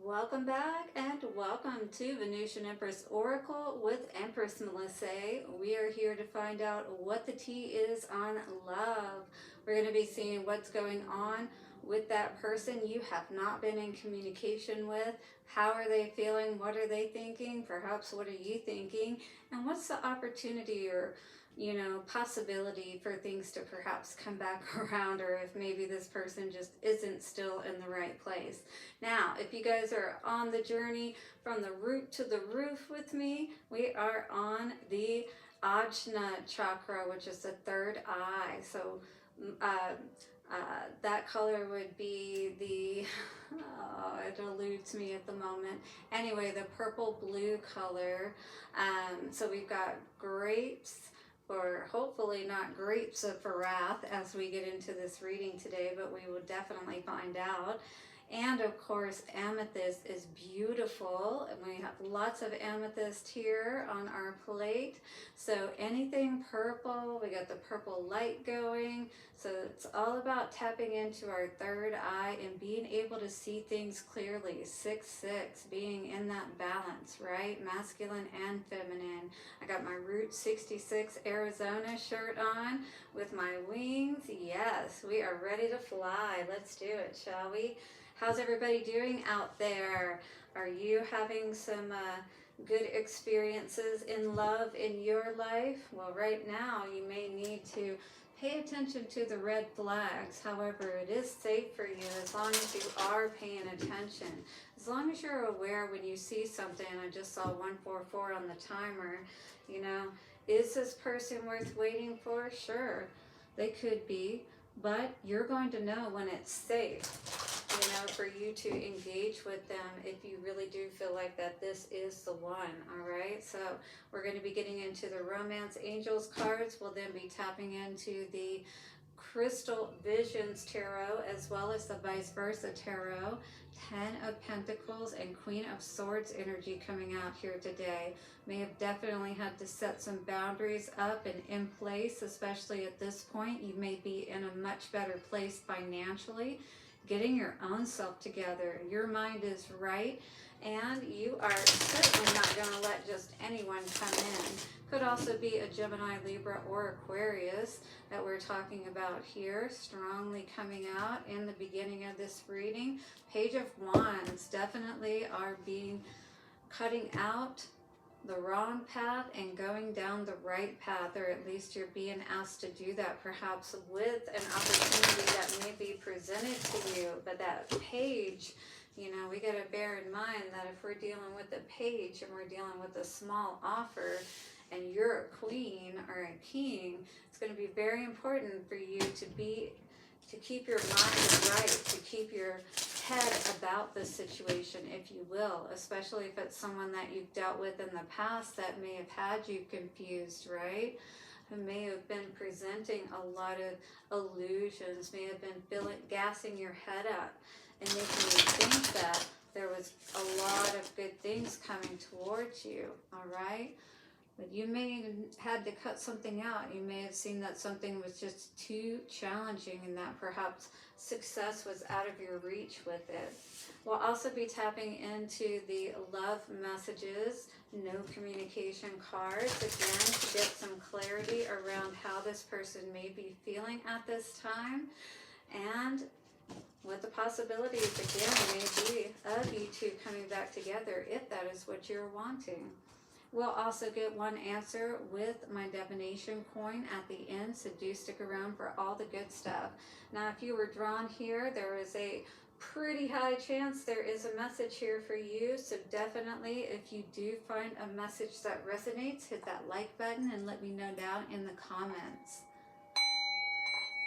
Welcome back and welcome to Venusian Empress Oracle with Empress Melissae. We are here to find out what the tea is on love. We're going to be seeing what's going on with that person you have not been in communication with. How are they feeling? What are they thinking? Perhaps what are you thinking? And what's the opportunity or possibility for things to perhaps come back around, or if maybe this person just isn't still in the right place. Now, if you guys are on the journey from the root to the roof with me, we are on the Ajna chakra, which is the third eye. So that color would be the, it eludes me at the moment. Anyway, the purple blue color. So we've got grapes, or hopefully not grapes of wrath as we get into this reading today, but we will definitely find out. And of course, amethyst is beautiful, and we have lots of amethyst here on our plate. So anything purple, we got the purple light going. So it's all about tapping into our third eye and being able to see things clearly. 6-6, being in that balance, right? Masculine and feminine. I got my Route 66 Arizona shirt on with my wings. Yes, we are ready to fly. Let's do it, shall we? How's everybody doing out there? Are you having some good experiences in love in your life? Well, right now you may need to pay attention to the red flags. However, it is safe for you as long as you are paying attention. As long as you're aware when you see something. I just saw 144 on the timer. Is this person worth waiting for? Sure, they could be, but you're going to know when it's safe, for you to engage with them if you really do feel like that this is the one. All right, so we're going to be getting into the Romance Angels cards. We'll then be tapping into the Crystal Visions Tarot, as well as the Vice Versa Tarot. 10 of Pentacles and Queen of Swords energy coming out here today. May have definitely had to set some boundaries up and in place, especially at this point. You may be in a much better place financially, getting your own self together. Your mind is right, and you are certainly not going to let just anyone come in. Could also be a Gemini, Libra, or Aquarius that we're talking about here, strongly coming out in the beginning of this reading. Page of Wands definitely are cutting out the wrong path and going down the right path, or at least you're being asked to do that, perhaps with an opportunity that may be presented to you. But that page, we got to bear in mind that if we're dealing with a page and we're dealing with a small offer and you're a queen or a king, it's going to be very important for you to keep your mind right, to keep your head about the situation, if you will, especially if it's someone that you've dealt with in the past that may have had you confused, right? Who may have been presenting a lot of illusions, may have been gassing your head up and making you think that there was a lot of good things coming towards you, all right? But you may have had to cut something out. You may have seen that something was just too challenging and that perhaps success was out of your reach with it. We'll also be tapping into the love messages, no communication cards, again, to get some clarity around how this person may be feeling at this time, and what the possibilities, again, may be of you two coming back together if that is what you're wanting. We'll also get one answer with my divination coin at the end, so do stick around for all the good stuff. Now, if you were drawn here, there is a pretty high chance there is a message here for you, so definitely, if you do find a message that resonates, hit that like button and let me know down in the comments.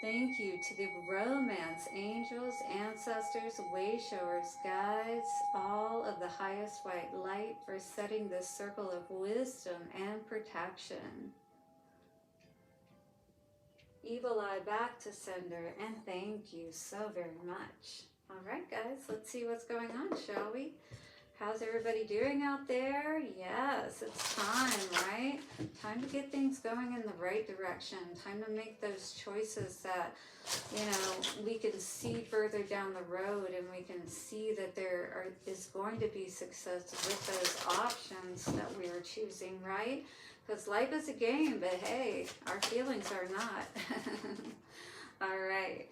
Thank you to the romance angels, ancestors, way showers, guides, all of the highest white light for setting this circle of wisdom and protection. Evil eye back to sender, and thank you so very much. All right, guys, let's see what's going on, shall we? How's everybody doing out there? Yes, it's time, right? Time to get things going in the right direction. Time to make those choices that, you know, we can see further down the road, and we can see that is going to be success with those options that we are choosing, right? Because life is a game, but hey, our feelings are not. All right.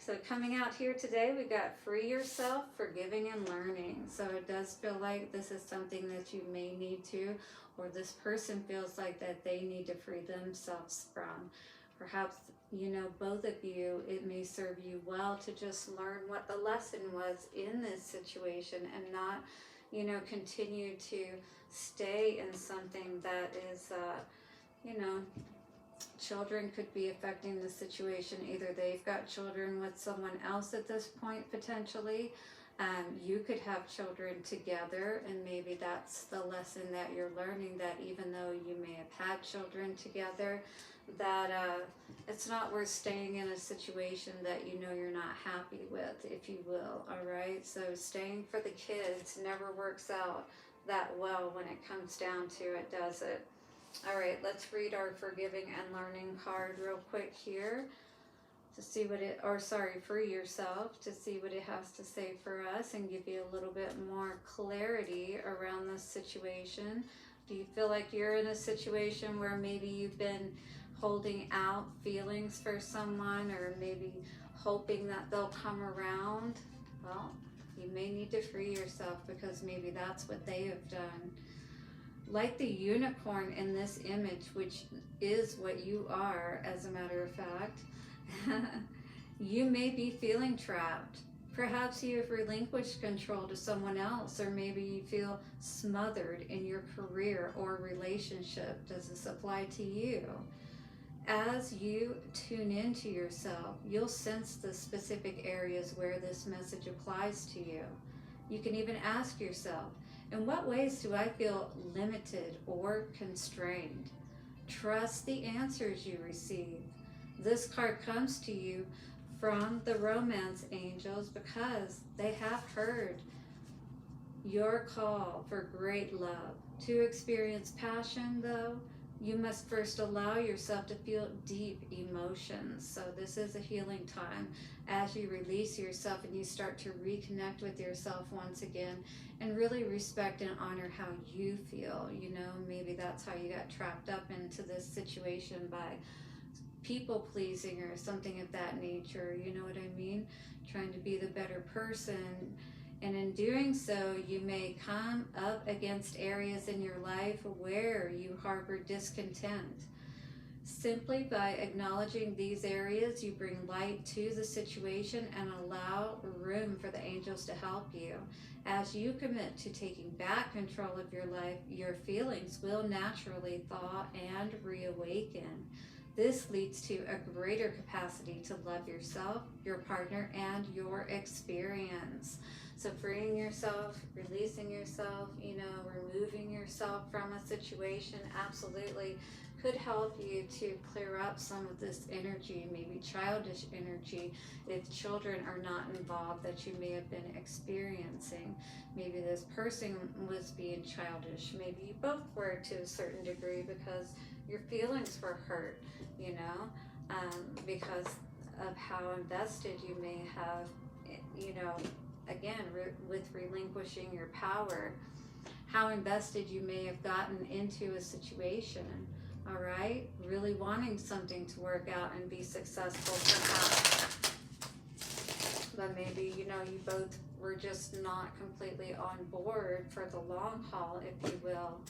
So coming out here today, we got free yourself, forgiving and learning. So it does feel like this is something that you may need to, or this person feels like that they need to free themselves from. Perhaps, you know, both of you, it may serve you well to just learn what the lesson was in this situation and not, you know, continue to stay in something that is, you know, children could be affecting the situation. Either they've got children with someone else at this point, potentially. You could have children together, and maybe that's the lesson that you're learning, that even though you may have had children together, that it's not worth staying in a situation that you know you're not happy with, if you will, all right? So staying for the kids never works out that well when it comes down to it, does it? All right, let's read our forgiving and learning card real quick here to see what it, or sorry, free yourself, to see what it has to say for us and give you a little bit more clarity around this situation. Do you feel like you're in a situation where maybe you've been holding out feelings for someone, or maybe hoping that they'll come around? Well, you may need to free yourself, because maybe that's what they have done. Like the unicorn in this image, which is what you are, as a matter of fact, you may be feeling trapped. Perhaps you have relinquished control to someone else, or maybe you feel smothered in your career or relationship. Does this apply to you? As you tune into yourself, you'll sense the specific areas where this message applies to you. You can even ask yourself, in what ways do I feel limited or constrained? Trust the answers you receive. This card comes to you from the romance angels because they have heard your call for great love. To experience passion, though, you must first allow yourself to feel deep emotions. So this is a healing time as you release yourself and you start to reconnect with yourself once again and really respect and honor how you feel. You know, maybe that's how you got trapped up into this situation by people pleasing or something of that nature. You know what I mean? Trying to be the better person. And in doing so, you may come up against areas in your life where you harbor discontent. Simply by acknowledging these areas, you bring light to the situation and allow room for the angels to help you. As you commit to taking back control of your life, your feelings will naturally thaw and reawaken. This leads to a greater capacity to love yourself, your partner, and your experience. So freeing yourself, releasing yourself, you know, removing yourself from a situation absolutely could help you to clear up some of this energy, maybe childish energy, if children are not involved, that you may have been experiencing. Maybe this person was being childish. Maybe you both were to a certain degree because your feelings were hurt, you know, because of how invested you may have, you know, again, with relinquishing your power, how invested you may have gotten into a situation, all right? Really wanting something to work out and be successful perhaps. But maybe, you know, you both were just not completely on board for the long haul, if you will.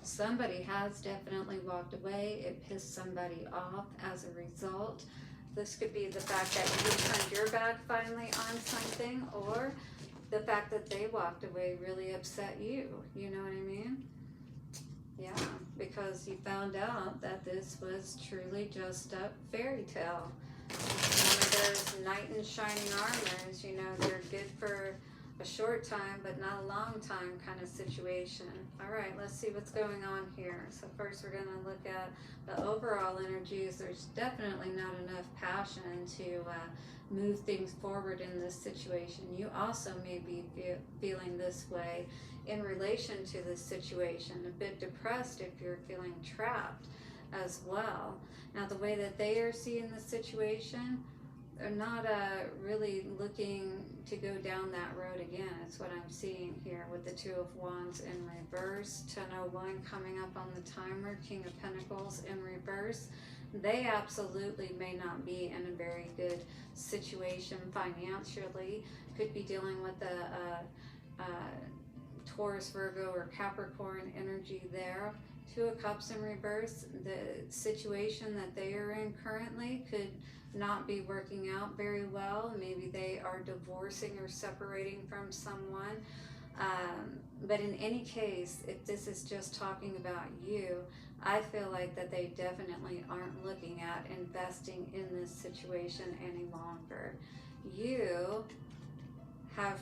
Somebody has definitely walked away. It pissed somebody off as a result. This could be the fact that you turned your back finally on something, or the fact that they walked away really upset you. You know what I mean? Yeah, because you found out that this was truly just a fairy tale. One of those knight in shining armors, you know, they're good for a short time, but not a long time kind of situation. All right, let's see what's going on here. So first we're going to look at the overall energies. There's definitely not enough passion to move things forward in this situation. You also may be feeling this way in relation to this situation, a bit depressed if you're feeling trapped as well. Now the way that they are seeing the situation, they're not really looking to go down that road again. It's what I'm seeing here with the Two of Wands in reverse, 10:01 coming up on the timer, King of Pentacles in reverse. They absolutely may not be in a very good situation financially. Could be dealing with a Taurus, Virgo, or Capricorn energy there. Two of Cups in reverse, the situation that they are in currently could not be working out very well. Maybe they are divorcing or separating from someone. But in any case, if this is just talking about you, I feel like that they definitely aren't looking at investing in this situation any longer. You have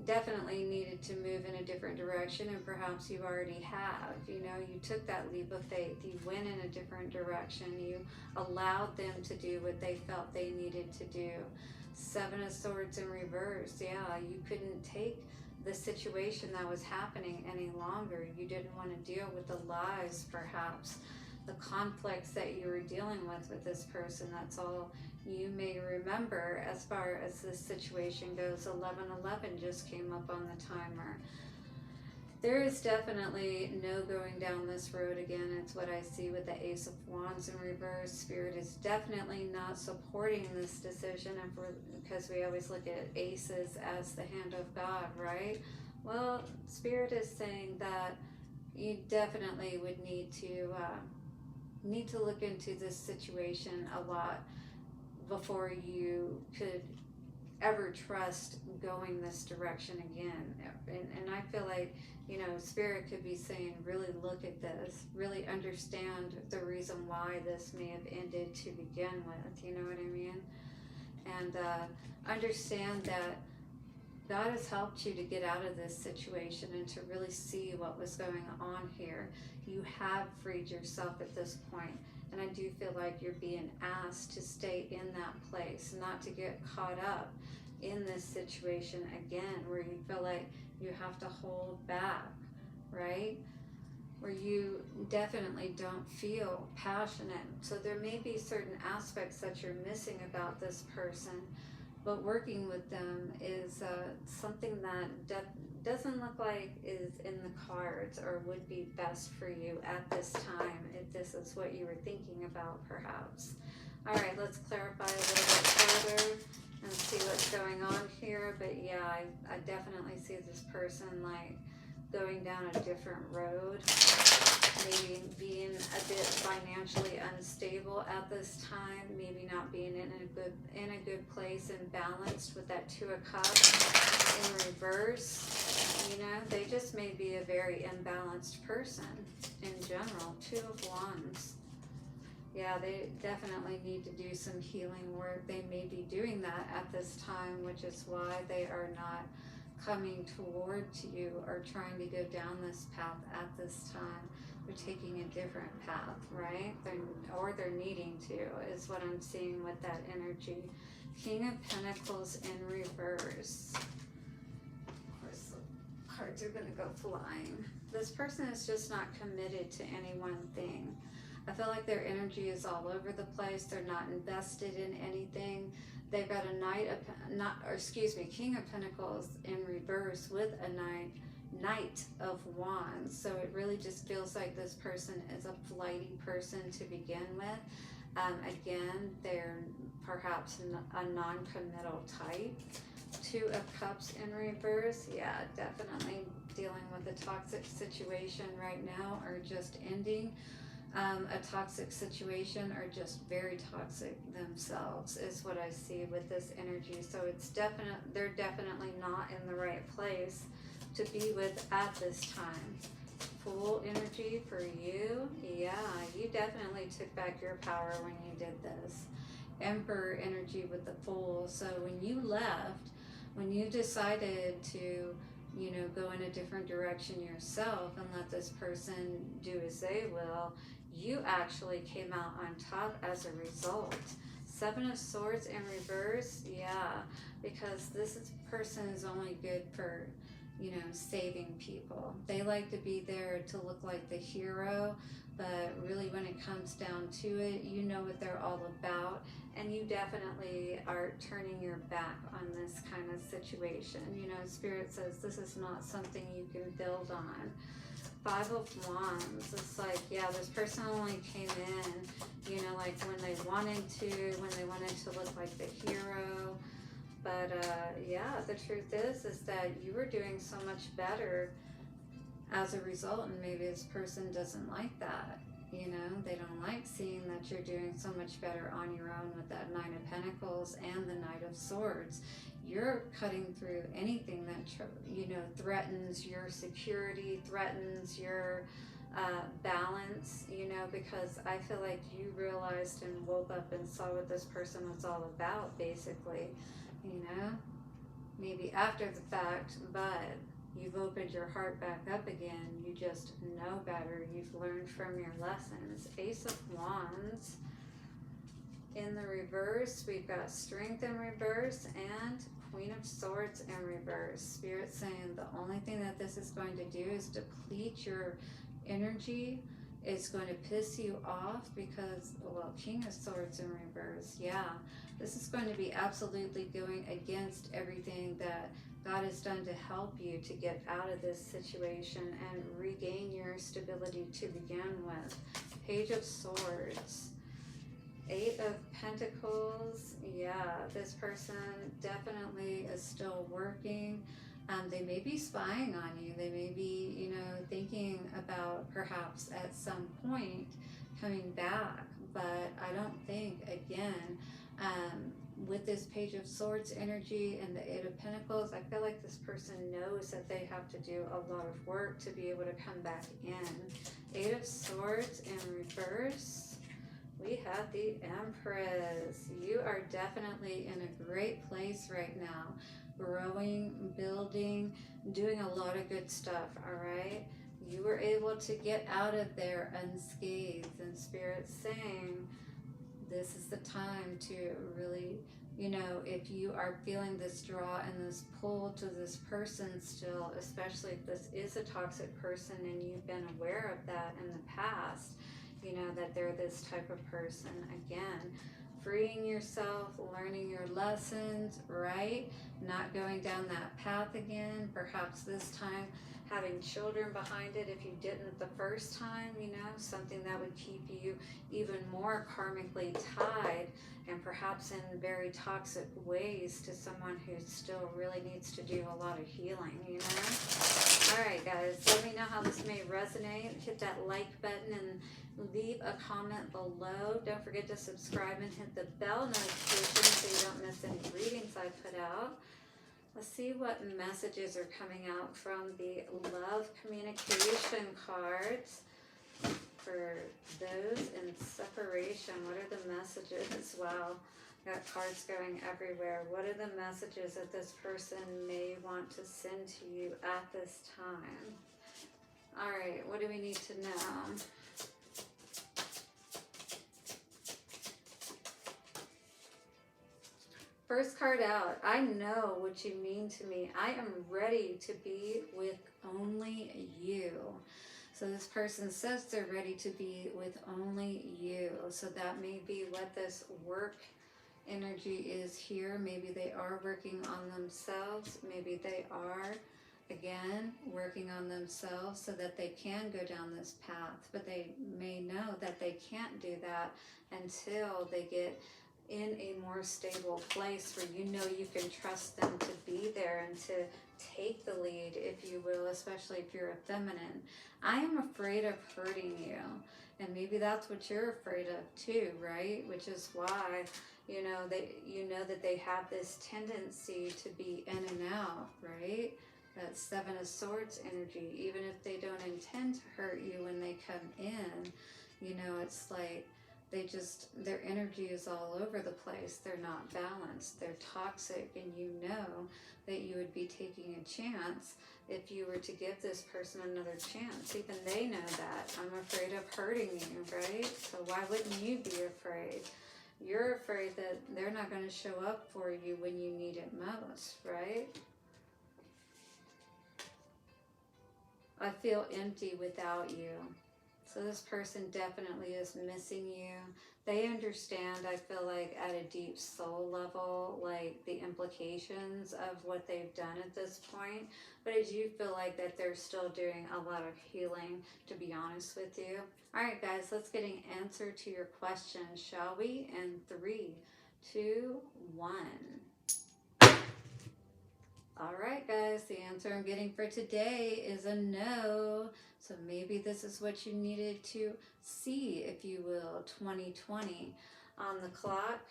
definitely needed to move in a different direction, and perhaps you already have. You know, you took that leap of faith, you went in a different direction, you allowed them to do what they felt they needed to do. Seven of Swords in reverse. Yeah, you couldn't take the situation that was happening any longer. You didn't want to deal with the lies, perhaps the conflicts that you were dealing with this person. That's all you may remember as far as this situation goes. 11:11 just came up on the timer. There is definitely no going down this road again. It's what I see with the Ace of Wands in reverse. Spirit is definitely not supporting this decision, and because we always look at aces as the hand of God, right? Well, Spirit is saying that you definitely would need to look into this situation a lot before you could ever trust going this direction again. And I feel like, you know, Spirit could be saying, really look at this, really understand the reason why this may have ended to begin with, you know what I mean? And understand that God has helped you to get out of this situation and to really see what was going on here. You have freed yourself at this point. And I do feel like you're being asked to stay in that place, not to get caught up in this situation again, where you feel like you have to hold back, right? Where you definitely don't feel passionate. So there may be certain aspects that you're missing about this person, but working with them is something that doesn't look like is in the cards or would be best for you at this time, if this is what you were thinking about, perhaps. All right, let's clarify a little bit further and see what's going on here. But yeah, I definitely see this person like going down a different road, maybe being a bit financially unstable at this time, maybe not being in a good place and balanced with that Two of Cups in reverse. You know, they just may be a very imbalanced person in general. Two of Wands. Yeah, they definitely need to do some healing work. They may be doing that at this time, which is why they are not coming toward you or trying to go down this path at this time. They're taking a different path, right? They're needing to, is what I'm seeing with that energy. King of Pentacles in reverse. Of course, the cards are going to go flying. This person is just not committed to any one thing. I feel like their energy is all over the place. They're not invested in anything. They've got a King of Pentacles in reverse with a Knight of Wands. So it really just feels like this person is a flighty person to begin with. Again, they're perhaps a non-committal type. Two of Cups in reverse. Yeah, definitely dealing with a toxic situation right now, or just ending a toxic situation, or just very toxic themselves, is what I see with this energy. So it's they're definitely not in the right place to be with at this time. Fool energy for you. Yeah, you definitely took back your power when you did this. Emperor energy with the Fool. So when you left, when you decided to, you know, go in a different direction yourself and let this person do as they will, you actually came out on top as a result. Seven of Swords in reverse, yeah, because person is only good for, you know, saving people. They like to be there to look like the hero, but really when it comes down to it, you know what they're all about, and you definitely are turning your back on this kind of situation. You know, Spirit says this is not something you can build on. Five of Wands, it's like, yeah, this person only came in, you know, like when they wanted to look like the hero. But yeah, the truth is that you were doing so much better as a result, and maybe this person doesn't like that. You know, they don't like seeing that you're doing so much better on your own with that Nine of Pentacles and the Knight of Swords. You're cutting through anything that, you know, threatens your security, threatens your balance, you know, because I feel like you realized and woke up and saw what this person was all about, basically, you know, maybe after the fact, but you've opened your heart back up again. You just know better. You've learned from your lessons. Ace of Wands. In the reverse, we've got Strength in reverse and Queen of Swords in reverse. Spirit saying the only thing that this is going to do is deplete your energy. It's going to piss you off because, well, King of Swords in reverse. Yeah, this is going to be absolutely going against everything that God has done to help you to get out of this situation and regain your stability to begin with. Page of Swords. Eight of Pentacles. Yeah, this person definitely is still working. They may be spying on you. They may be, you know, thinking about perhaps at some point coming back. But I don't think, again, with this Page of Swords energy and the Eight of Pentacles, I feel like this person knows that they have to do a lot of work to be able to come back in. Eight of Swords in reverse. We have the Empress. You are definitely in a great place right now. Growing, building, doing a lot of good stuff, all right? You were able to get out of there unscathed, and Spirit's saying this is the time to really, you know, if you are feeling this draw and this pull to this person still, especially if this is a toxic person and you've been aware of that in the past, you know, that they're this type of person. Again, freeing yourself, learning your lessons, right? Not going down that path again. Perhaps this time having children behind it if you didn't the first time, you know, something that would keep you even more karmically tied and perhaps in very toxic ways to someone who still really needs to do a lot of healing, you know? All right, guys, let me know how this may resonate. Hit that like button and leave a comment below. Don't forget to subscribe and hit the bell notification so you don't miss any readings I put out. Let's see what messages are coming out from the love communication cards for those in separation. What are the messages? Wow, got cards going everywhere. What are the messages that this person may want to send to you at this time? All right, what do we need to know? First card out, I know what you mean to me. I am ready to be with only you. So this person says they're ready to be with only you. So that may be what this work energy is here. Maybe they are working on themselves. Maybe they are, again, working on themselves so that they can go down this path. But they may know that they can't do that until they get in a more stable place where you know you can trust them to be there and to take the lead, if you will, especially if you're a feminine. I am afraid of hurting you, and maybe that's what you're afraid of too, right? Which is why, you know, that they have this tendency to be in and out, right? That Seven of Swords energy, even if they don't intend to hurt you when they come in, you know, it's like their energy is all over the place. They're not balanced. They're toxic, and you know that you would be taking a chance if you were to give this person another chance. Even they know that. I'm afraid of hurting you, right? So why wouldn't you be afraid? You're afraid that they're not going to show up for you when you need it most, right? I feel empty without you. So this person definitely is missing you. They understand, I feel like, at a deep soul level, like the implications of what they've done at this point. But I do feel like that they're still doing a lot of healing, to be honest with you. All right, guys, let's get an answer to your question, shall we? In 3, 2, 1. All right, guys, the answer I'm getting for today is a no. So maybe this is what you needed to see, if you will. 2020 on the clock,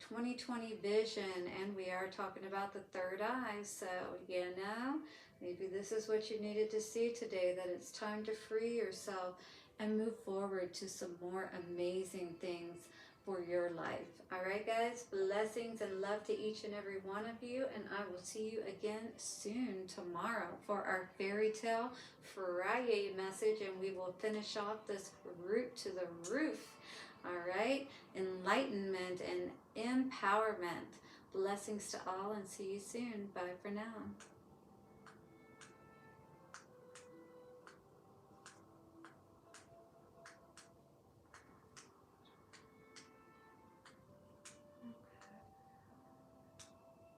2020 vision, and we are talking about the third eye. So, you know, maybe this is what you needed to see today, that it's time to free yourself and move forward to some more amazing things for your life. All right, guys, blessings and love to each and every one of you, and I will see you again soon tomorrow for our fairy tale Friday message, and we will finish off this root to the roof. All right, enlightenment and empowerment. Blessings to all, and see you soon. Bye for now.